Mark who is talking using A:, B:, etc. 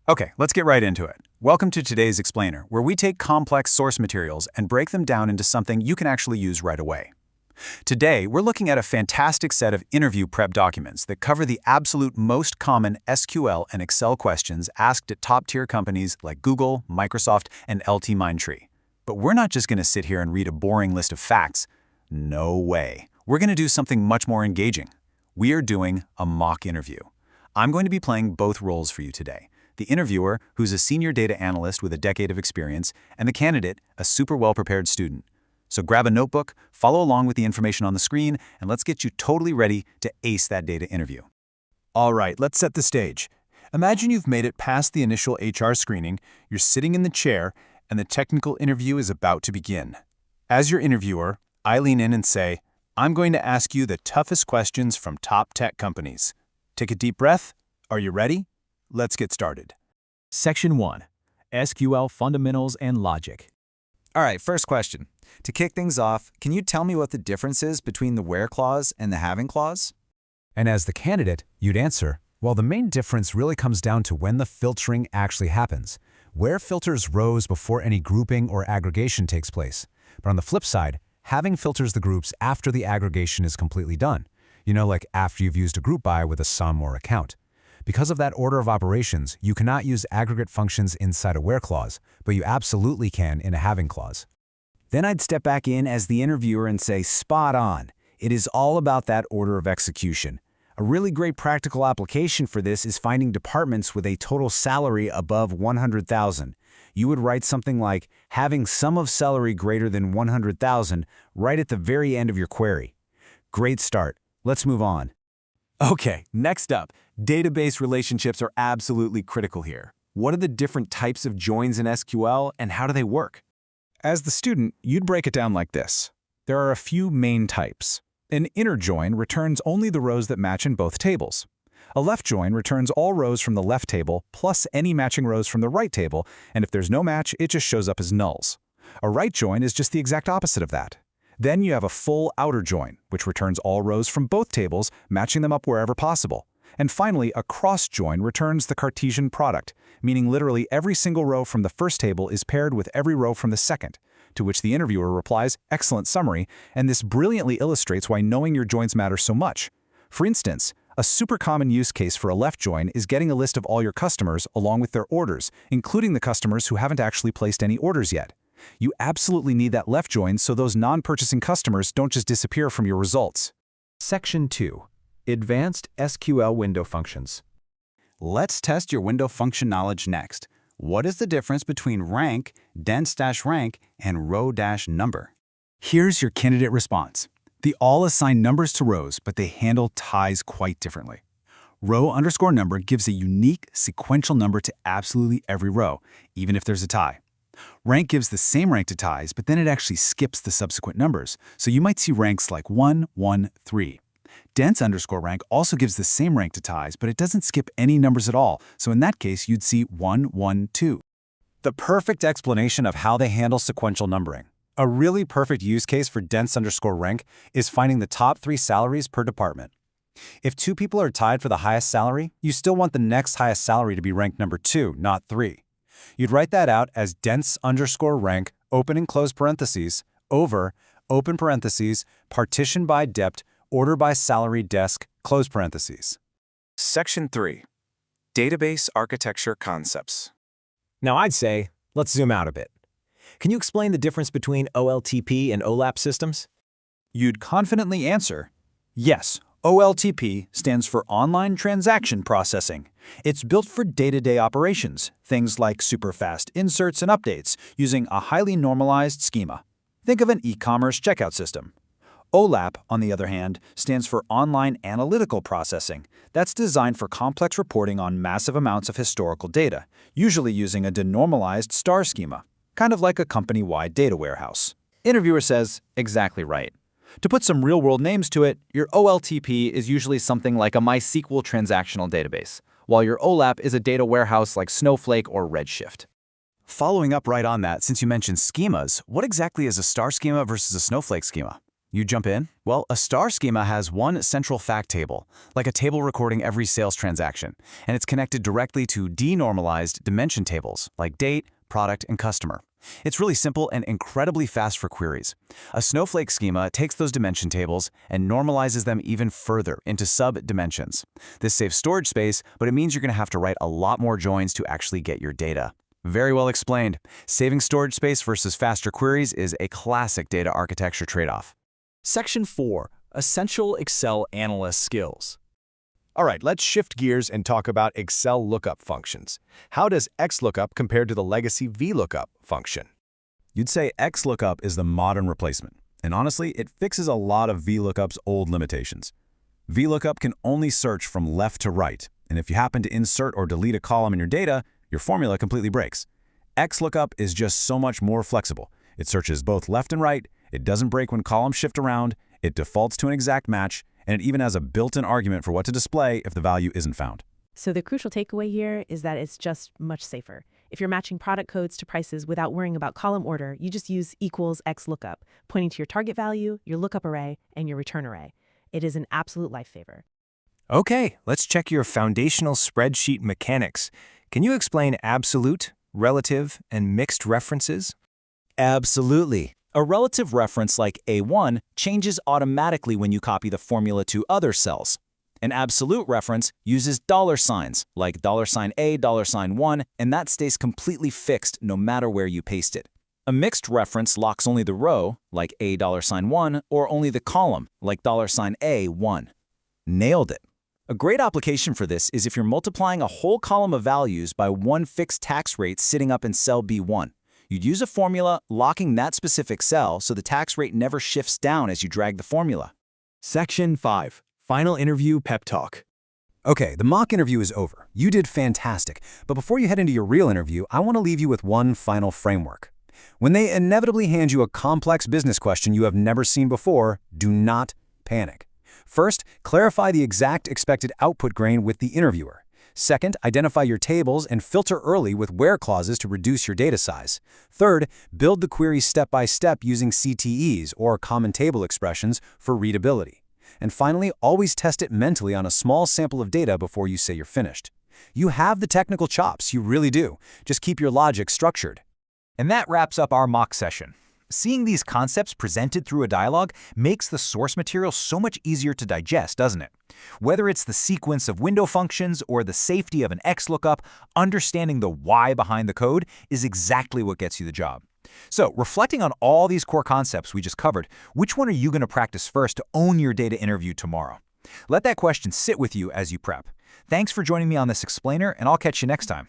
A: Okay, let's get right into it. Welcome to today's Explainer, where we take complex source materials and break them down into something you can actually use right away. Today, we're looking at a fantastic set of interview prep documents that cover the absolute most common SQL and Excel questions asked at top-tier companies like Google, Microsoft, and LT-Mindtree. But we're not just going to sit here and read a boring list of facts. No way. We're going to do something much more engaging. We are doing a mock interview. I'm going to be playing both roles for you today. The interviewer, who's a senior data analyst with a decade of experience, and the candidate, a super well-prepared student. So grab a notebook, follow along with the information on the screen, and let's get you totally ready to ace that data interview.
B: All right, let's set the stage. Imagine you've made it past the initial HR screening, you're sitting in the chair, and the technical interview is about to begin. As your interviewer, I lean in and say, I'm going to ask you the toughest questions from top tech companies. Take a deep breath. Are you ready? Let's get started.
C: Section 1. SQL Fundamentals and Logic.
D: All right, first question. To kick things off, can you tell me what the difference is between the where clause and the having clause?
E: And as the candidate, you'd answer, well, the main difference really comes down to when the filtering actually happens. Where filters rows before any grouping or aggregation takes place. But on the flip side, having filters the groups after the aggregation is completely done. You know, like after you've used a group by with a sum or a count. Because of that order of operations, you cannot use aggregate functions inside a where clause, but you absolutely can in a having clause.
F: Then I'd step back in as the interviewer and say, spot on. It is all about that order of execution. A really great practical application for this is finding departments with a total salary above $100,000. You would write something like, having sum of salary greater than $100,000 right at the very end of your query. Great start. Let's move on.
B: Okay, next up, database relationships are absolutely critical here. What are the different types of joins in SQL and how do they work? As the student, you'd break it down like this. There are a few main types. An inner join returns only the rows that match in both tables. A left join returns all rows from the left table plus any matching rows from the right table, and if there's no match, it just shows up as nulls. A right join is just the exact opposite of that. Then you have a full outer join, which returns all rows from both tables, matching them up wherever possible. And finally, a cross join returns the Cartesian product, meaning literally every single row from the first table is paired with every row from the second, to which the interviewer replies, excellent summary, and this brilliantly illustrates why knowing your joins matters so much. For instance, a super common use case for a left join is getting a list of all your customers along with their orders, including the customers who haven't actually placed any orders yet. You absolutely need that left join so those non-purchasing customers don't just disappear from your results.
C: Section 2. Advanced SQL Window Functions.
D: Let's test your window function knowledge next. What is the difference between rank, dense-rank, and row-number?
F: Here's your candidate response. They all assign numbers to rows, but they handle ties quite differently. Row_number gives a unique sequential number to absolutely every row, even if there's a tie. Rank gives the same rank to ties, but then it actually skips the subsequent numbers, so you might see ranks like 1, 1, 3. Dense_rank also gives the same rank to ties, but it doesn't skip any numbers at all, so in that case you'd see 1, 1, 2.
A: The perfect explanation of how they handle sequential numbering. A really perfect use case for dense_rank is finding the top 3 salaries per department. If 2 people are tied for the highest salary, you still want the next highest salary to be ranked number 2, not 3. You'd write that out as dense_rank, open and close parentheses, over, open parentheses, partition by depth, order by salary desk, close parentheses.
G: Section 3. Database Architecture Concepts.
C: Now I'd say, let's zoom out a bit. Can you explain the difference between OLTP and OLAP systems?
A: You'd confidently answer, yes, OLTP stands for Online Transaction Processing. It's built for day-to-day operations, things like super-fast inserts and updates, using a highly normalized schema. Think of an e-commerce checkout system. OLAP, on the other hand, stands for Online Analytical Processing. That's designed for complex reporting on massive amounts of historical data, usually using a denormalized star schema, kind of like a company-wide data warehouse. Interviewer says, exactly right. To put some real-world names to it, your OLTP is usually something like a MySQL transactional database, while your OLAP is a data warehouse like Snowflake or Redshift.
F: Following up right on that, since you mentioned schemas, what exactly is a star schema versus a Snowflake schema?
D: You jump in? Well, a star schema has one central fact table, like a table recording every sales transaction, and it's connected directly to denormalized dimension tables, like date, product, and customer. It's really simple and incredibly fast for queries. A snowflake schema takes those dimension tables and normalizes them even further into sub-dimensions. This saves storage space, but it means you're going to have to write a lot more joins to actually get your data. Very well explained. Saving storage space versus faster queries is a classic data architecture trade-off.
B: Section 4. Essential Excel Analyst Skills. All right, let's shift gears and talk about Excel lookup functions. How does XLOOKUP compare to the legacy VLOOKUP function?
A: You'd say XLOOKUP is the modern replacement, and honestly, it fixes a lot of VLOOKUP's old limitations. VLOOKUP can only search from left to right, and if you happen to insert or delete a column in your data, your formula completely breaks. XLOOKUP is just so much more flexible. It searches both left and right, it doesn't break when columns shift around, it defaults to an exact match, and it even has a built-in argument for what to display if the value isn't found.
H: So the crucial takeaway here is that it's just much safer. If you're matching product codes to prices without worrying about column order, you just use equals XLOOKUP, pointing to your target value, your lookup array, and your return array. It is an absolute lifesaver.
I: Okay, let's check your foundational spreadsheet mechanics. Can you explain absolute, relative, and mixed references?
J: Absolutely. A relative reference like A1 changes automatically when you copy the formula to other cells. An absolute reference uses dollar signs, like $A, $1, and that stays completely fixed no matter where you paste it. A mixed reference locks only the row, like $1, or only the column, like $A1. Nailed it. A great application for this is if you're multiplying a whole column of values by one fixed tax rate sitting up in cell B1. You'd use a formula locking that specific cell so the tax rate never shifts down as you drag the formula.
B: Section 5. Final Interview Pep Talk.
A: Okay, the mock interview is over. You did fantastic. But before you head into your real interview, I want to leave you with one final framework. When they inevitably hand you a complex business question you have never seen before, do not panic. First, clarify the exact expected output grain with the interviewer. Second, identify your tables and filter early with where clauses to reduce your data size. Third, build the query step by step using CTEs or common table expressions for readability. And finally, always test it mentally on a small sample of data before you say you're finished. You have the technical chops, you really do. Just keep your logic structured.
C: And that wraps up our mock session. Seeing these concepts presented through a dialogue makes the source material so much easier to digest, doesn't it? Whether it's the sequence of window functions or the safety of an XLOOKUP, understanding the why behind the code is exactly what gets you the job. So, reflecting on all these core concepts we just covered, which one are you going to practice first to own your data interview tomorrow? Let that question sit with you as you prep. Thanks for joining me on this explainer, and I'll catch you next time.